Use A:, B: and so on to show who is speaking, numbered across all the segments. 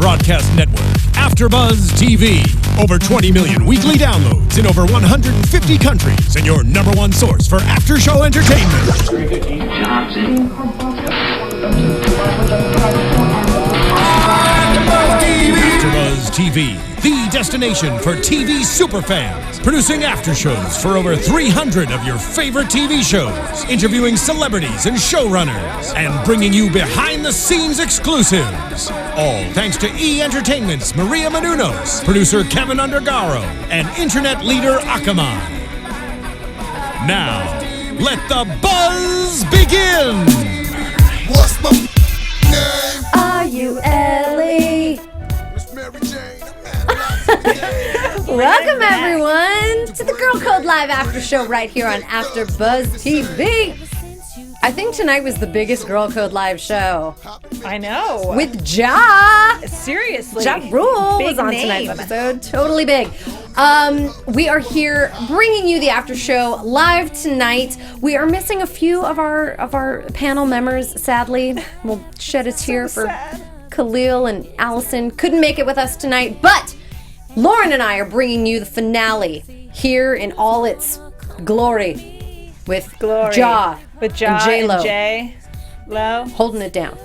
A: broadcast network, AFTERBUZZ TV. Over 20 million weekly downloads in over 150 countries, and your number one source for after-show entertainment. AFTERBUZZ TV, the destination for TV superfans, producing aftershows for over 300 of your favorite TV shows, interviewing celebrities and showrunners, and bringing you behind-the-scenes exclusives. All thanks to E! Entertainment's Maria Menounos, producer Kevin Undergaro, and internet leader Akaman. Now, let the buzz begin!
B: What's my name?
C: Are you Ellie? Welcome everyone to the Girl Code Live After Show right here on AFTERBUZZ TV. I think tonight was the biggest Girl Code Live show.
D: I know.
C: With Ja.
D: Seriously.
C: Ja Rule
D: Big
C: was on
D: name.
C: tonight's episode. Totally big. We are here bringing you the after show live tonight. We are missing a few of our panel members, sadly. We'll shed a tear for
D: sad.
C: Khalil and Allison. Couldn't make it with us tonight, but Lauren and I are bringing you the finale here in all its glory with Ja.
D: With Ja
C: and J-Lo.
D: and J-Lo.
C: Holding it down.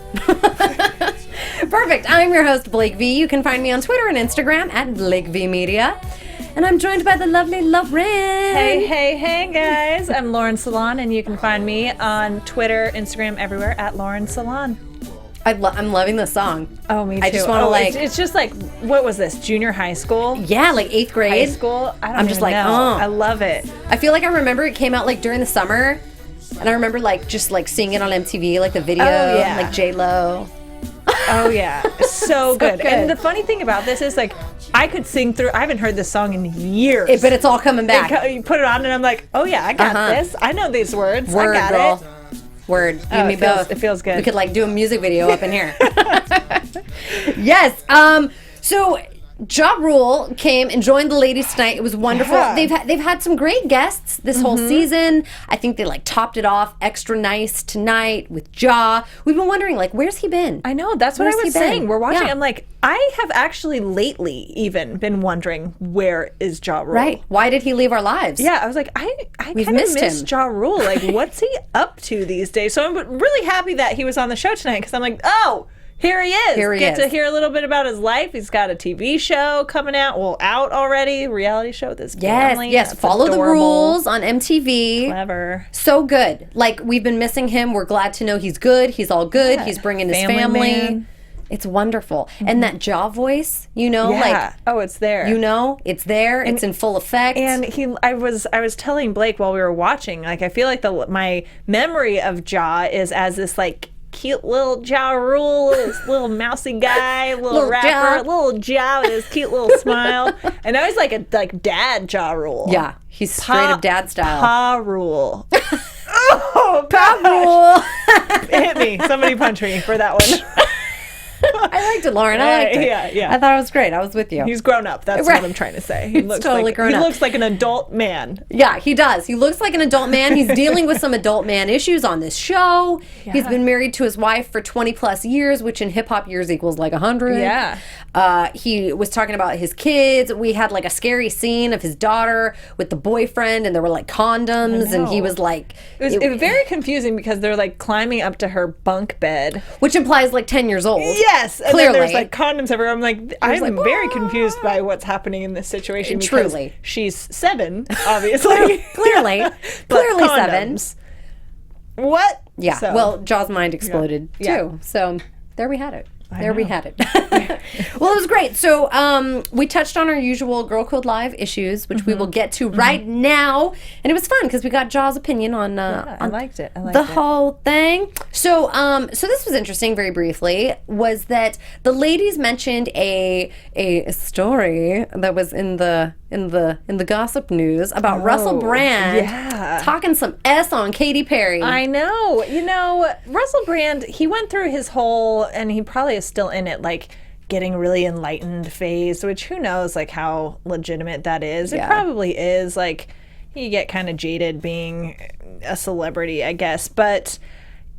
C: Perfect. I'm your host, Blake V. You can find me on Twitter and Instagram at Blake V Media. And I'm joined by the lovely Lauren.
D: Hey, guys. I'm Lauren Salaun, and you can find me on Twitter, Instagram, everywhere at Lauren Salaun.
C: I'm loving this song.
D: Oh, me too.
C: I just want to
D: It's just like, what was this, junior high school?
C: Yeah, like 8th grade.
D: High school?
C: I'm just like,
D: know. I love it.
C: I feel like I remember it came out like during the summer. And I remember like just like seeing it on MTV, like the video,
D: Oh, yeah.
C: like J-Lo.
D: Oh, yeah. So good.
C: good.
D: And the funny thing about this is, like, I could sing through, I haven't heard this song in years.
C: But it's all coming back.
D: You put it on and I'm like, oh yeah, I got this. I know these words.
C: Word,
D: I got
C: girl.
D: it.
C: Word. You and me
D: it feels-
C: both.
D: it feels good.
C: We could like do a music video up in here. Yes. So Ja Rule came and joined the ladies tonight. It was wonderful.
D: Yeah.
C: They've had some great guests this whole season. I think they like topped it off extra nice tonight with Ja. We've been wondering like, where's he been?
D: I know, that's what
C: Where's
D: I
C: he
D: was saying.
C: been?
D: We're watching,
C: Yeah.
D: I'm like, I have actually lately even been wondering, where is Ja Rule?
C: Right. Why did he leave our lives?
D: Yeah, I was like, I
C: We've
D: kind of
C: missed
D: miss
C: him.
D: Ja Rule. Like, what's he up to these days? So I'm really happy that he was on the show tonight, because I'm like, oh, here he is.
C: Here he
D: Get
C: is.
D: to hear a little bit about his life. He's got a TV show coming out. Well, out already. Reality show with his family.
C: Yes.
D: That's
C: Follow the
D: adorable.
C: rules on MTV.
D: Clever.
C: So good. Like, we've been missing him. We're glad to know he's good. He's all good.
D: Yeah.
C: He's bringing his
D: Family
C: family.
D: man.
C: It's wonderful. And that Ja voice, you know,
D: Yeah.
C: like,
D: Oh, it's there.
C: you know, it's there. It's in full effect.
D: And I was telling Blake while we were watching, like, I feel like my memory of Ja is as this like cute little Ja Rule, this little mousy guy, little rapper, little Ja with his cute little smile, and I was like a dad Ja Rule.
C: yeah, he's straight up dad style.
D: Pa Rule. Oh,
C: Pa Rule.
D: hit me! Somebody punch me for that one.
C: I liked it, Lauren. I liked it.
D: Yeah.
C: I thought it was great. I was with you.
D: He's grown up. That's
C: Right.
D: what I'm trying to say. He looks
C: totally
D: like
C: grown
D: he
C: up.
D: looks like an adult man.
C: Yeah, he does. He looks like an adult man. He's dealing with some adult man issues on this show.
D: Yeah.
C: He's been married to his wife for 20 plus years, which in hip hop years equals like 100.
D: Yeah.
C: He was talking about his kids. We had like a scary scene of his daughter with the boyfriend, and there were like condoms, and he was like,
D: It was very confusing because they're like climbing up to her bunk bed.
C: which implies like 10 years old.
D: Yes, and
C: Clearly.
D: then there's like condoms everywhere. I'm like, I'm
C: like,
D: very
C: "What?"
D: confused by what's happening in this situation. Because
C: Truly.
D: she's 7, obviously.
C: Clearly.
D: But
C: Clearly 7.
D: condoms. What?
C: Yeah.
D: So-
C: Well, Jaws' mind exploded
D: Yeah.
C: too. So there we had it. We had it. Well, it was great. So we touched on our usual Girl Code Live issues, which we will get to right now. And it was fun because we got Jaws' opinion on,
D: I liked it. I liked
C: the
D: it.
C: whole thing. So so this was interesting very briefly, was that the ladies mentioned a story that was in the gossip news about Russell Brand
D: yeah.
C: talking some S on Katy Perry.
D: I know. You know, Russell Brand, he went through his whole, and he probably is still in it, like, getting really enlightened phase, which who knows, like, how legitimate that is. It
C: Yeah.
D: probably is. Like, you get kind of jaded being a celebrity, I guess. But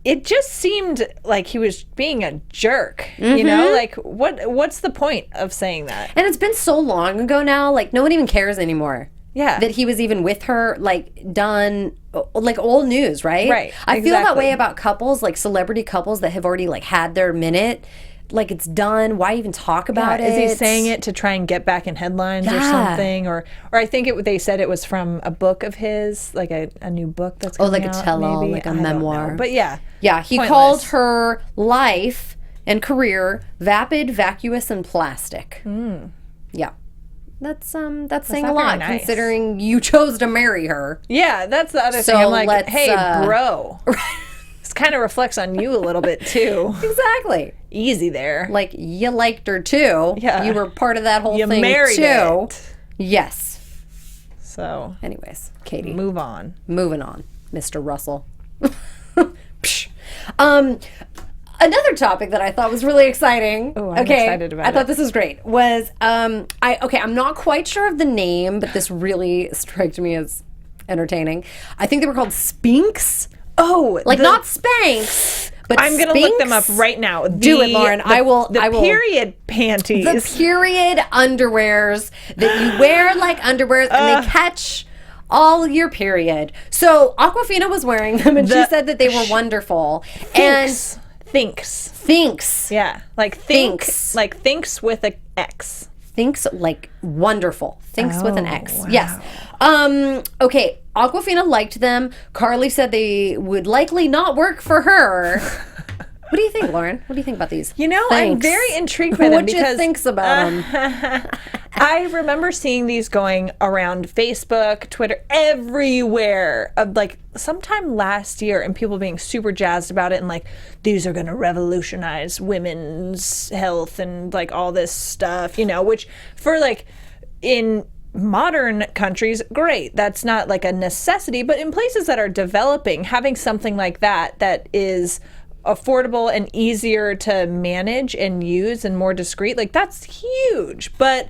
D: it just seemed like he was being a jerk, you know? Like, what's the point of saying that?
C: And it's been so long ago now, like, no one even cares anymore.
D: Yeah.
C: That he was even with her, like, done, like, old news, right?
D: Right,
C: I feel that
D: exactly.
C: way about couples, like, celebrity couples that have already, like, had their minute. Like, it's done. Why even talk about it?
D: Is he saying it to try and get back in headlines or something? Or I think they said it was from a book of his, like a new book that's coming
C: like a
D: out,
C: tell-all,
D: maybe?
C: like a
D: I don't
C: memoir.
D: know. But yeah.
C: Yeah, he
D: pointless.
C: called her life and career vapid, vacuous, and plastic. Yeah. That's saying
D: not
C: a lot,
D: very nice.
C: considering you chose to marry her.
D: Yeah, that's the other
C: So
D: thing. I'm like,
C: let's,
D: hey, bro. This kind of reflects on you a little bit, too.
C: Exactly.
D: Easy there.
C: Like, you liked her too.
D: Yeah.
C: You were part of that whole
D: You
C: thing
D: married
C: too.
D: it.
C: Yes.
D: So,
C: Anyways, Katie.
D: move on.
C: Moving on, Mr. Russell. Psh. Another topic that I thought was really exciting.
D: Oh, I'm excited about
C: I thought
D: it.
C: this was great. Was I'm not quite sure of the name, but this really struck me as entertaining. I think they were called Spinks.
D: Oh,
C: Like not Spanx, but
D: I'm gonna look them up
C: Spinks.
D: right now.
C: Do it, Lauren. I will.
D: The
C: I will.
D: period panties.
C: The period underwears that you wear like underwears and they catch all your period. So Awkwafina was wearing them and she said that they were wonderful.
D: Thinks.
C: Thinks.
D: Yeah, like
C: Thinks.
D: like thinks with a X.
C: Thinks like wonderful. Thinks with an X.
D: wow.
C: Yes. Okay. Awkwafina liked them. Carly said they would likely not work for her. What do you think, Lauren? What do you think about these?
D: You know, I'm
C: Thanks.
D: very intrigued by them
C: What
D: because
C: you thinks about them?
D: I remember seeing these going around Facebook, Twitter, everywhere. Like sometime last year, and people being super jazzed about it, and like these are going to revolutionize women's health and like all this stuff, you know. Which for like in modern countries, great. That's not like a necessity, but in places that are developing, having something like that is affordable and easier to manage and use and more discreet, like that's huge. But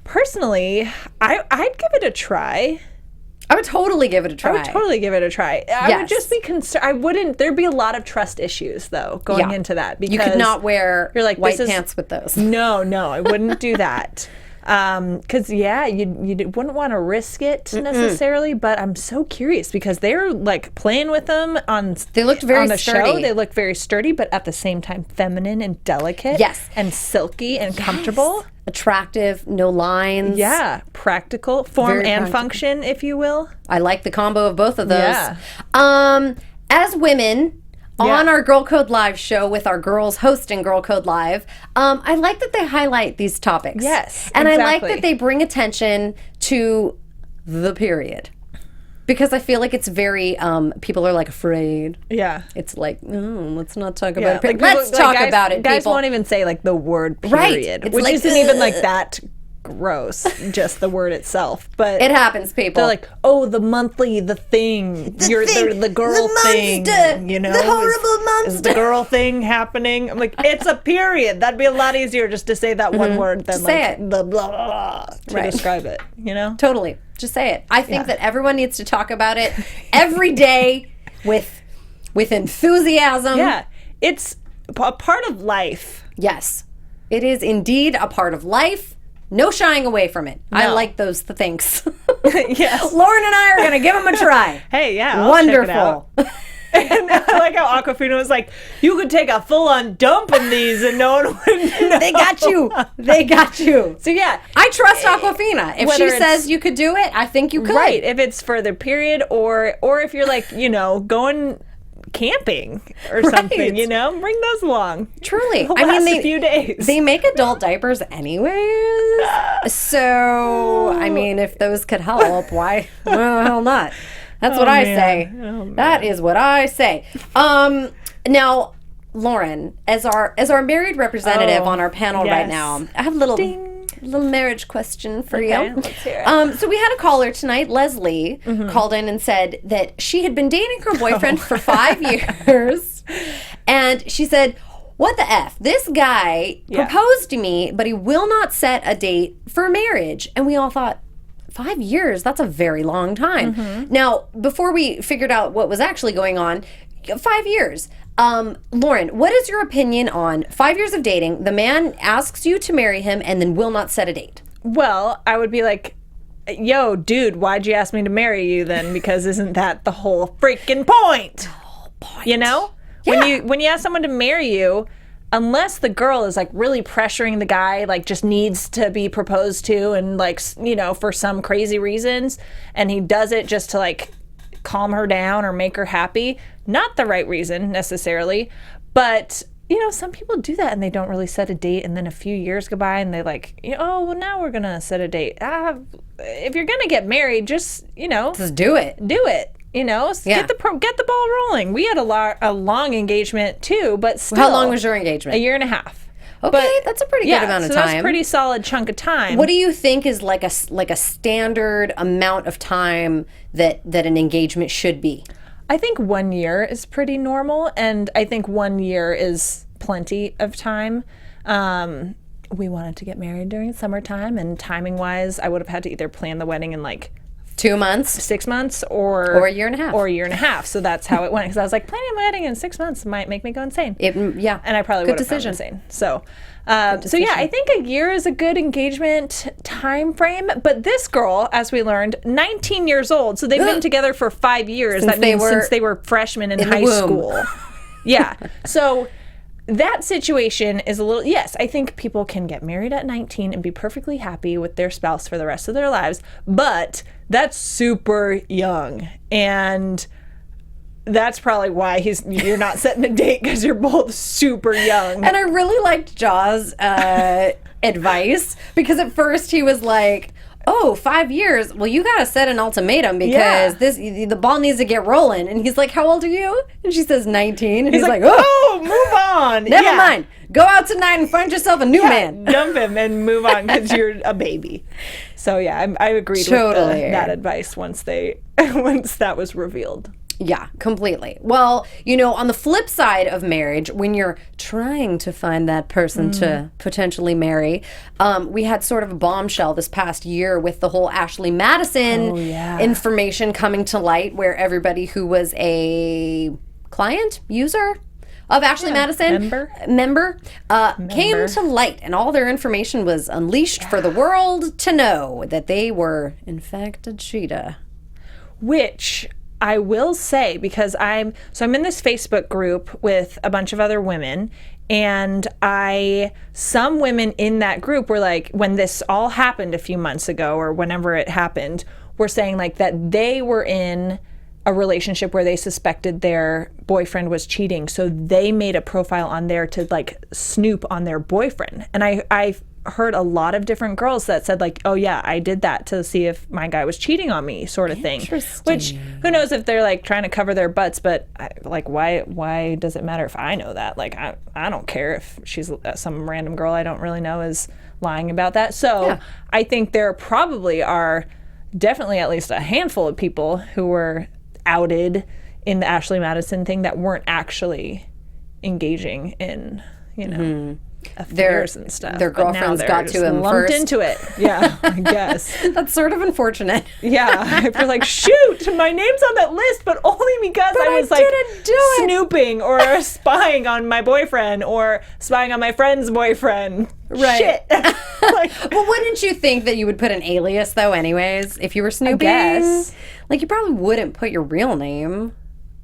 D: personally, I'd give it a try.
C: I would totally give it a try.
D: I would totally give it a try. I
C: Yes.
D: would just be concerned. I wouldn't. There'd be a lot of trust issues though going into that because
C: You could not wear
D: you're like,
C: white
D: this is-
C: pants with those.
D: No, I wouldn't do that. Because you wouldn't want to risk it necessarily, but I'm so curious because they're like playing with them on.
C: They looked very
D: on the
C: sturdy.
D: show. They look very sturdy, but at the same time feminine and delicate.
C: Yes.
D: and silky and comfortable.
C: Attractive, no lines.
D: Yeah, practical form
C: Very
D: and
C: practical.
D: function, if you will.
C: I like the combo of both of those.
D: Yeah.
C: As women on
D: Yeah.
C: our Girl Code Live show with our girls hosting Girl Code Live, I like that they highlight these topics.
D: Yes,
C: And I like
D: exactly.
C: that they bring attention to the period. Because I feel like it's very, people are like afraid.
D: Yeah.
C: It's like, let's not talk
D: Yeah,
C: about it.
D: like
C: Let's
D: people- like
C: talk
D: guys,
C: about it,
D: Guys
C: people.
D: won't even say like the word
C: Right.
D: period,
C: It's
D: which
C: like,
D: isn't even like
C: ugh.
D: that gross, just the word itself. But
C: It happens, people.
D: they're like, oh, the monthly, the thing, the girl
C: the
D: thing,
C: monster,
D: you know,
C: the horrible
D: is the
C: monster.
D: girl thing happening? I'm like, it's a period. That'd be a lot easier just to say that one word than
C: Just say
D: like
C: it.
D: the blah, blah, blah to
C: Right.
D: describe it, you know?
C: Totally. Just say it. I think
D: Yeah.
C: that everyone needs to talk about it every day with enthusiasm.
D: Yeah, it's a part of life.
C: Yes. It is indeed a part of life. No shying away from it. I
D: No.
C: like those things.
D: Yes.
C: Lauren and I are going to give them a try.
D: Hey, yeah, I'll check it out.
C: Wonderful.
D: And I like how Awkwafina was like, you could take a full-on dump in these and no one would know.
C: They got you. They got you.
D: So yeah,
C: I trust Awkwafina. If she
D: Whether it's-
C: says you could do it, I think you could.
D: right. If it's for the period or if you're like, you know, going camping or something,
C: Right.
D: you know, bring those along.
C: Truly.
D: It'll
C: I mean,
D: last a few days.
C: They make adult diapers anyways. So, I mean, if those could help, why? Well, hell not. That's what I
D: man.
C: say.
D: Oh, man.
C: That is what I say. Now, Lauren, as our married representative on our panel right
D: yes.
C: now, I have a little marriage question for
D: Okay,
C: you.
D: let's hear it.
C: So we had a caller tonight, Leslie, called in and said that she had been dating her boyfriend for 5 years, and she said, "What the F? This guy proposed to me, but he will not set a date for marriage." And we all thought, 5 years? That's a very long time. Now, before we figured out what was actually going on, 5 years. Lauren, what is your opinion on 5 years of dating? The man asks you to marry him and then will not set a date.
D: Well, I would be like, yo, dude, why'd you ask me to marry you then? Because isn't that the whole freaking point? You know?
C: Yeah.
D: When you ask someone to marry you, unless the girl is like really pressuring the guy, like just needs to be proposed to and like, you know, for some crazy reasons, and he does it just to like calm her down or make her happy, not the right reason necessarily, but you know, some people do that and they don't really set a date, and then a few years go by and they like, oh, well, now we're gonna set a date. If you're gonna get married, just, you know,
C: just do it.
D: You know, get the ball rolling. We had a long engagement too, but still.
C: How long was your engagement?
D: A year and a half.
C: Okay, that's a pretty good amount of time.
D: That's a pretty solid chunk of time.
C: What do you think is like a standard amount of time that an engagement should be?
D: I think 1 year is pretty normal, and I think 1 year is plenty of time. We wanted to get married during summertime, and timing-wise, I would have had to either plan the wedding in like
C: 2 months,
D: 6 months, or
C: a year and a half.
D: Or a year and a half. So that's how it went. Because I was like, planning a wedding in 6 months might make me go insane.
C: Yeah.
D: And I probably would have gone insane. So, yeah, I think a year is a good engagement time frame. But this girl, as we learned, 19 years old. So they've been together for 5 years. That means since they were freshmen in high school. Yeah. So that situation is a little, yes, I think people can get married at 19 and be perfectly happy with their spouse for the rest of their lives, but that's super young. And that's probably why you're not setting a date, because you're both super young.
C: And I really liked Jaw's advice, because at first he was like, oh, 5 years. Well, you got to set an ultimatum, because the ball needs to get rolling. And he's like, how old are you? And she says 19. And he's like, oh,
D: move on.
C: Never mind. Go out tonight and find yourself a new man.
D: Dump him and move on, because you're a baby. So yeah, I agreed with that advice once that was revealed.
C: Yeah, completely. Well, you know, on the flip side of marriage, when you're trying to find that person to potentially marry, we had sort of a bombshell this past year with the whole Ashley Madison information coming to light, where everybody who was a user of Ashley Madison, member came to light, and all their information was unleashed for the world to know that they were, in fact, a cheetah.
D: Which I will say, because I'm in this Facebook group with a bunch of other women, and some women in that group were like, when this all happened a few months ago or whenever it happened, were saying like that they were in a relationship where they suspected their boyfriend was cheating, so they made a profile on there to like snoop on their boyfriend. And I heard a lot of different girls that said like, oh yeah, I did that to see if my guy was cheating on me, sort of thing. Which, who knows if they're like trying to cover their butts, but why does it matter if I know that? Like, I don't care if she's some random girl I don't really know is lying about that. So I think there probably are definitely at least a handful of people who were outed in the Ashley Madison thing that weren't actually engaging in, you know, affairs and stuff.
C: Their girlfriends got to him
D: lumped
C: first.
D: into it. Yeah, I guess.
C: That's sort of unfortunate.
D: Yeah, if you're like, shoot, my name's on that list, but only because I was like snooping or spying on my boyfriend or spying on my friend's boyfriend.
C: Right.
D: Shit.
C: Well, wouldn't you think that you would put an alias though, anyways, if you were snooping?
D: I guess.
C: Like, you probably wouldn't put your real name.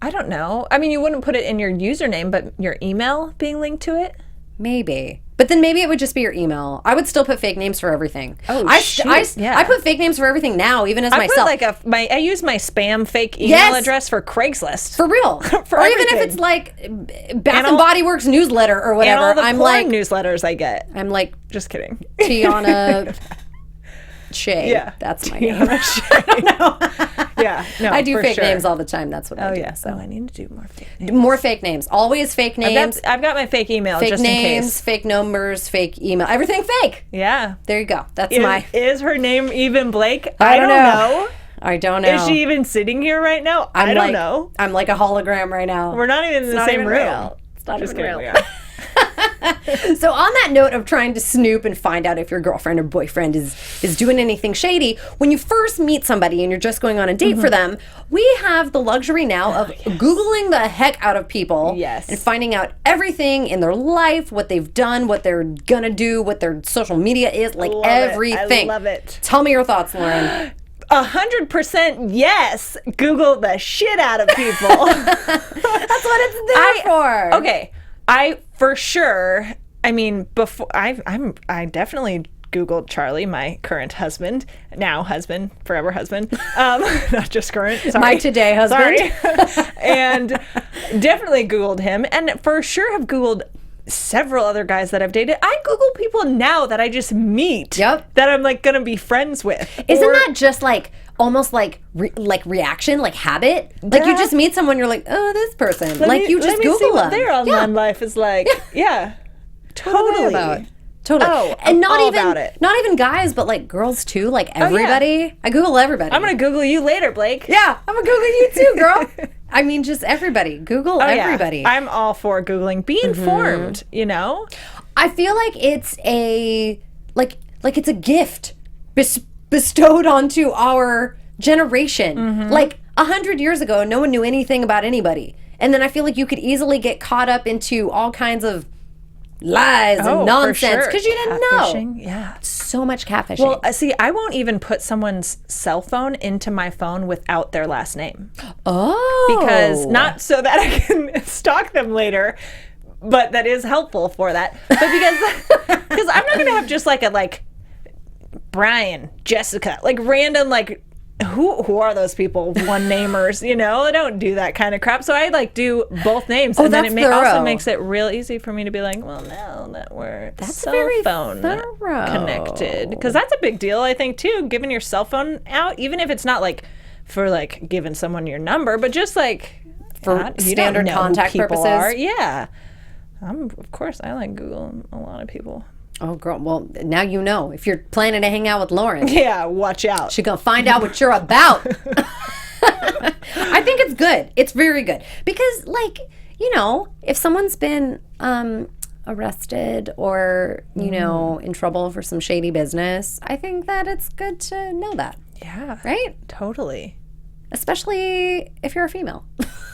D: I don't know. I mean, you wouldn't put it in your username, but your email being linked to it?
C: Maybe. But then maybe it would just be your email. I would still put fake names for everything.
D: Oh,
C: I put fake names for everything now, even as myself.
D: I use my spam fake email address for Craigslist.
C: For real.
D: For
C: or
D: everything.
C: even if it's like Bath and Body Works newsletter or whatever.
D: And all the
C: I'm
D: porn
C: like
D: newsletters I get.
C: I'm like,
D: just kidding.
C: Tiana Shay.
D: Yeah.
C: That's my name.
D: I don't know. Yeah. No,
C: I do fake
D: sure.
C: names all the time. That's what I do.
D: Yeah.
C: So
D: I need to do more fake names.
C: More fake names. Always fake names.
D: I've got my fake email
C: Fake
D: just
C: names,
D: in case.
C: fake numbers, fake email. Everything fake.
D: Yeah.
C: There you go. That's
D: Is her name even Blake?
C: I don't know. I don't know.
D: Is she even sitting here right now? I don't know.
C: I'm like a hologram right now.
D: We're not even in the same room.
C: Real. It's not
D: Just
C: even
D: kidding.
C: real.
D: We are.
C: So on that note of trying to snoop and find out if your girlfriend or boyfriend is doing anything shady, when you first meet somebody and you're just going on a date for them, we have the luxury now of Googling the heck out of people and finding out everything in their life, what they've done, what they're gonna do, what their social media is, like everything.
D: I love it.
C: Tell me your thoughts, Lauren.
D: 100% yes. Google the shit out of people.
C: That's what it's there for.
D: Okay. I for sure. I mean, before I definitely Googled Charlie, my current husband, now husband, forever husband, not just current. Sorry.
C: My today husband.
D: Sorry. And definitely Googled him, and for sure have Googled several other guys that I've dated. I Google people now that I just meet.
C: Yep.
D: That I'm like gonna be friends with.
C: Isn't that just like almost like reaction, like habit? Like you just meet someone, you're like, oh, this person. You just Google
D: see what
C: them.
D: their online life is like. Yeah. Totally.
C: Totally.
D: Oh,
C: and not
D: all
C: even
D: about it.
C: not even guys, but like girls too. Like everybody. I Google everybody.
D: I'm gonna Google you later, Blake.
C: Yeah, I'm gonna Google you too, girl. I mean, just everybody. Google everybody.
D: Yeah. I'm all for Googling. Be informed, you know?
C: I feel like it's a it's a gift bestowed onto our generation. Like 100 years ago, no one knew anything about anybody. And then I feel like you could easily get caught up into all kinds of lies and nonsense because you didn't know.
D: Yeah.
C: So much catfishing.
D: Well, see, I won't even put someone's cell phone into my phone without their last name.
C: Oh.
D: Because not so that I can stalk them later, but that is helpful for that. But because I'm not going to have just like a Brian, Jessica, like random who are those people? One namers, you know? I don't do that kind of crap. So I do both names, and then it also makes it real easy for me to be like, well, now that we're cell phone connected, because that's a big deal, I think, too. Giving your cell phone out, even if it's not for giving someone your number, but just
C: for standard contact purposes.
D: Yeah, of course, I like Google a lot of people.
C: Oh, girl. Well, now you know. If you're planning to hang out with Lauren.
D: Yeah, watch out.
C: She's going to find out what you're about. I think it's good. It's very good. Because, if someone's been arrested or, in trouble for some shady business, I think that it's good to know that.
D: Yeah.
C: Right?
D: Totally.
C: Especially if you're a female.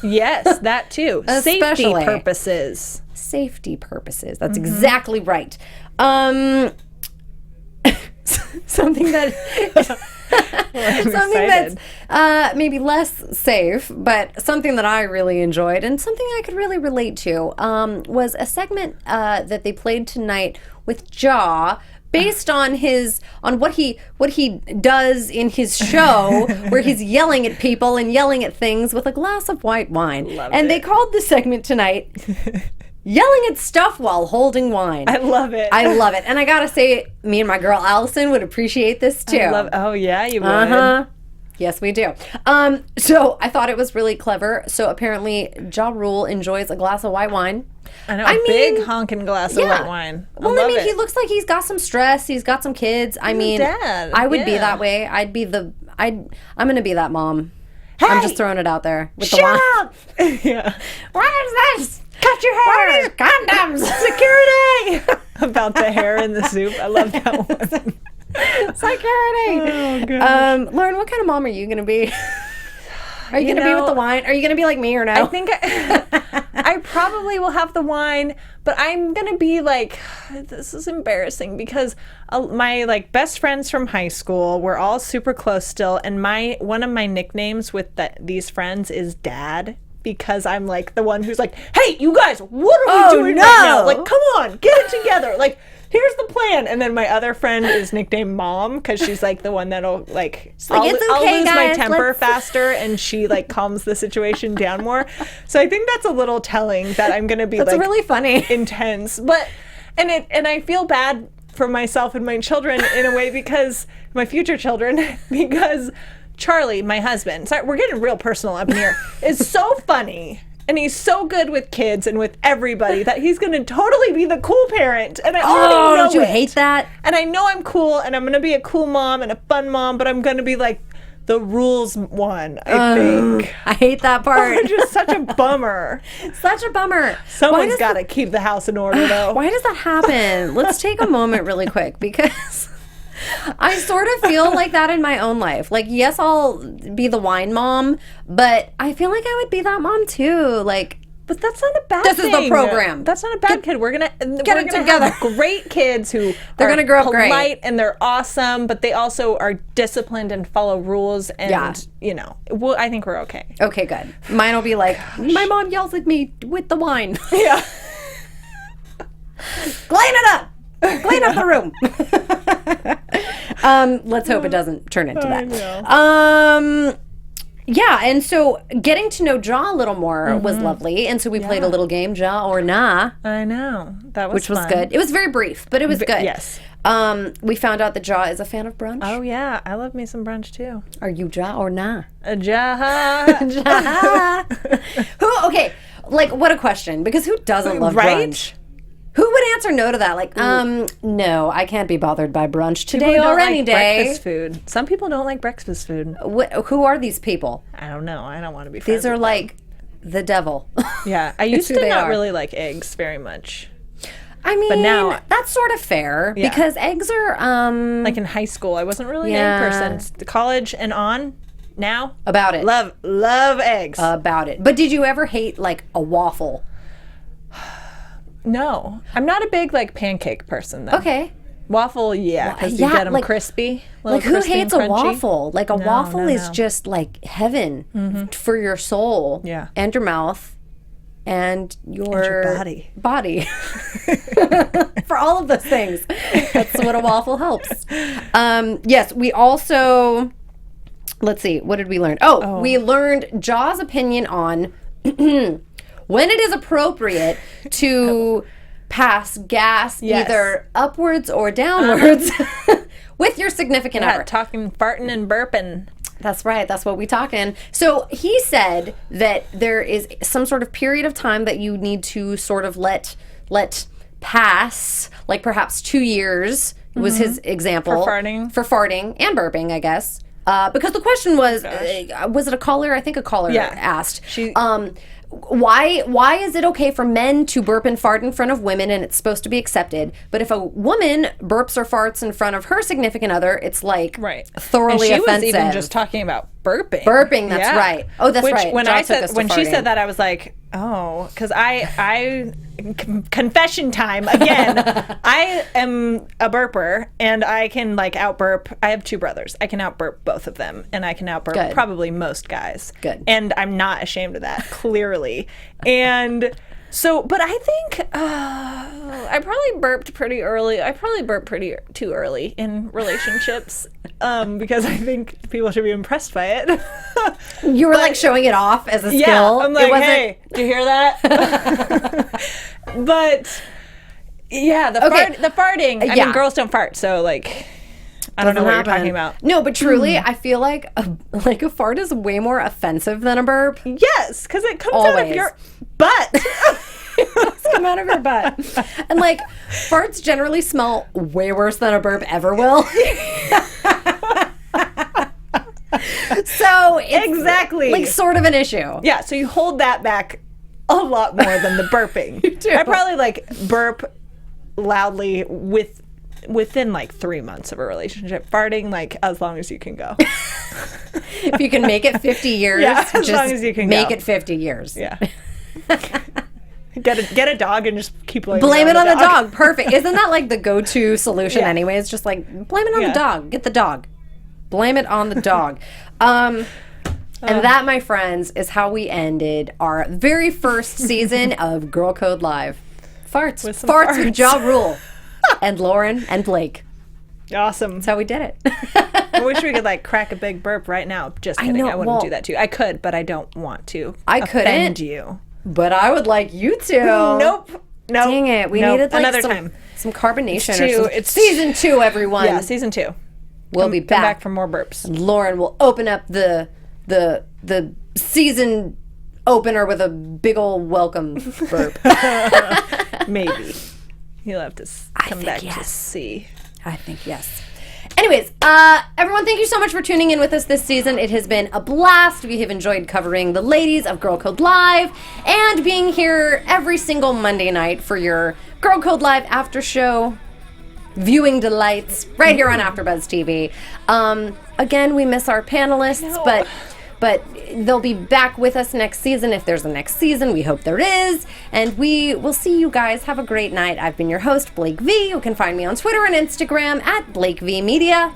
D: Yes, that too. Safety purposes.
C: Safety purposes. That's exactly right. Something that's maybe less safe, but something that I really enjoyed and something I could really relate to was a segment that they played tonight with Ja, based on what he does in his show, where he's yelling at people and yelling at things with a glass of white wine. They called the segment tonight "Yelling at Stuff While Holding Wine."
D: I love it.
C: I love it. And I gotta say, me and my girl Allison would appreciate this too.
D: Oh yeah, you would.
C: Yes, we do. So I thought it was really clever. So apparently Ja Rule enjoys a glass of white wine.
D: I know, big honking glass of white wine.
C: He looks like he's got some stress. He's got some kids.
D: Dad.
C: I would be that way. I'm going to be that mom. Hey, I'm just throwing it out there with the wine.
D: Up! Yeah.
C: What is this? Cut your hair. What are these condoms?
D: Security. About the hair in the soup. I love that one.
C: Security.
D: Oh, gosh.
C: Lauren, what kind of mom are you going to be? Are you going to be with the wine? Are you going to be like me or no?
D: I think I probably will have the wine, but I'm going to be this is embarrassing because my best friends from high school, we're all super close still, and one of my nicknames with these friends is Dad. Because I'm the one who's hey, you guys, what are we doing right now? Come on, get it together. Here's the plan. And then my other friend is nicknamed Mom because she's the one that'll I'll lose my temper faster, and she calms the situation down more. So I think that's a little telling that I'm gonna be
C: that's really funny,
D: intense. But and I feel bad for myself and my children in a way, because my future children, because Charlie, my husband, sorry, we're getting real personal up in here, is so funny. And he's so good with kids and with everybody that he's going to totally be the cool parent. And I already know
C: don't you hate that?
D: And I know I'm cool, and I'm going to be a cool mom and a fun mom, but I'm going to be the the rules won, I think.
C: I hate that part.
D: Just such a bummer.
C: Such a bummer.
D: Someone's got to keep the house in order, though.
C: Why does that happen? Let's take a moment really quick, because I sort of feel like that in my own life. Like, yes, I'll be the wine mom, but I feel like I would be that mom too. Like,
D: but that's not a bad
C: this
D: thing.
C: is the program.
D: That's not a bad kid. We're gonna
C: get it together.
D: Have great kids who
C: they're
D: are
C: gonna grow up
D: polite
C: great,
D: and they're awesome, but they also are disciplined and follow rules. And you know, I think we're okay.
C: Okay, good. Mine will be like, my mom yells at me with the wine.
D: Yeah.
C: Clean it up. Clean up the room. Let's hope it doesn't turn into that. Yeah, and so getting to know Ja a little more was lovely, and so we played a little game, Ja or Nah.
D: I know. That was
C: which was
D: fun.
C: good. It was very brief, but it was good.
D: Yes.
C: We found out that Ja is a fan of brunch.
D: Oh yeah, I love me some brunch too.
C: Are you Ja or Nah?
D: Ja.
C: Ja. Okay, like, what a question, because who doesn't love brunch? Who would answer no to that? Like, no, I can't be bothered by brunch today or any day.
D: Breakfast food. Some people don't like breakfast food.
C: Who are these people?
D: I don't know. I don't want to be friends
C: These are
D: with
C: like the devil.
D: Yeah, I used to not
C: are.
D: really like eggs very much.
C: I mean,
D: But now-
C: that's sort of fair, because eggs are
D: Like in high school, I wasn't really an egg person. The college and on, now,
C: about it.
D: love eggs.
C: About it. But did you ever hate like a waffle?
D: No, I'm not a big like pancake person though.
C: Okay.
D: Waffle, yeah, because you get them
C: like,
D: crispy.
C: Like, who hates a waffle? Like, a waffle is
D: no.
C: just like heaven for your soul, and your mouth, and your
D: body.
C: For all of those things. That's what a waffle helps. Yes, we also, let's see, what did we learn? We learned Ja's opinion on when it is appropriate to pass gas either upwards or downwards with your significant other.
D: Talking, farting, and burping.
C: That's right. That's what we talking. So he said that there is some sort of period of time that you need to sort of let pass, like perhaps 2 years was his example.
D: For farting
C: and burping, I guess. Because the question was it a caller? I think a caller asked. Why is it okay for men to burp and fart in front of women and it's supposed to be accepted, but if a woman burps or farts in front of her significant other, it's like thoroughly offensive?
D: And she was even just talking about burping.
C: That's right. Oh, that's right.
D: When she said that, I was like, oh, because I confession time again. I am a burper, and I can like outburp. I have 2 brothers. I can outburp both of them, and I can outburp probably most guys.
C: Good.
D: And I'm not ashamed of that, clearly. And so, but I think I probably burped pretty early. I probably burped too early in relationships because I think people should be impressed by it.
C: You were like showing it off as a skill.
D: Yeah, I'm like, hey, did you hear that? But yeah, the farting. I mean, girls don't fart, so like, I don't know what you're talking about.
C: No, but truly, I feel like a fart is way more offensive than a burp.
D: Yes, because it comes out of your butt.
C: It's come out of your butt. And like, farts generally smell way worse than a burp ever will. So it's
D: exactly
C: like sort of an issue.
D: Yeah, so you hold that back a lot more than the burping.
C: You do.
D: I probably like burp loudly within like 3 months of a relationship. Farting like as long as you can go.
C: If you can make it 50 years,
D: as long as you can
C: make
D: go.
C: it 50 years.
D: Yeah. Get a dog and just keep
C: blame it on the dog. Perfect. Isn't that like the go-to solution anyway? It's just like, blame it on the dog. Get the dog. Blame it on the dog. And that, my friends, is how we ended our very first season of Girl Code Live. Farts with Ja Rule and Lauren and Blake.
D: Awesome.
C: That's how we did it.
D: I wish we could like crack a big burp right now. Just kidding. I wouldn't do that to you. I could, but I don't want to.
C: I couldn't
D: offend you.
C: But I would like you to.
D: Nope.
C: Dang it. We needed like
D: another time.
C: Some carbonation.
D: It's
C: season 2, everyone.
D: Yeah, season 2.
C: We'll be
D: come back for more burps.
C: And Lauren will open up the season opener with a big old welcome burp.
D: Maybe. You'll have to come back to see.
C: I think yes. Anyways, everyone, thank you so much for tuning in with us this season. It has been a blast. We have enjoyed covering the ladies of Girl Code Live and being here every single Monday night for your Girl Code Live after show viewing delights right here on AfterBuzz TV. Again, we miss our panelists, but they'll be back with us next season if there's a next season. We hope there is. And we will see you guys. Have a great night. I've been your host, Blake V. You can find me on Twitter and Instagram at Blake V Media.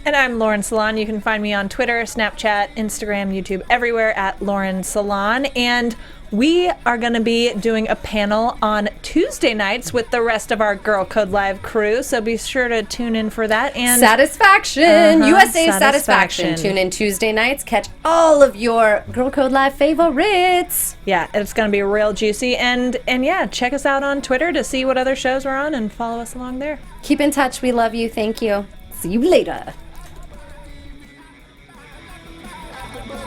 D: And I'm Lauren Salaun. You can find me on Twitter, Snapchat, Instagram, YouTube, everywhere at Lauren Salaun. And we are going to be doing a panel on Tuesday nights with the rest of our Girl Code Live crew. So be sure to tune in for that. And
C: Satisfaction! USA Satisfaction. Tune in Tuesday nights. Catch all of your Girl Code Live favorites.
D: Yeah, it's going to be real juicy. And yeah, check us out on Twitter to see what other shows we're on and follow us along there.
C: Keep in touch. We love you. Thank you. See you later.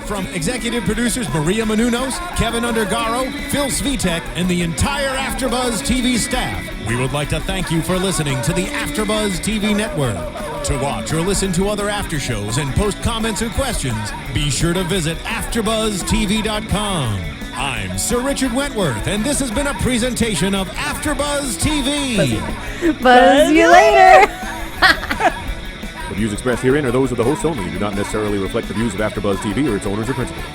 A: From executive producers Maria Menounos, Kevin Undergaro, Phil Svitek, and the entire AfterBuzz TV staff, we would like to thank you for listening to the AfterBuzz TV network. To watch or listen to other after shows and post comments or questions, be sure to visit AfterBuzzTV.com. I'm Sir Richard Wentworth, and this has been a presentation of AfterBuzz TV.
C: Buzz you later.
E: The views expressed herein are those of the hosts only and do not necessarily reflect the views of AfterBuzz TV or its owners or principals.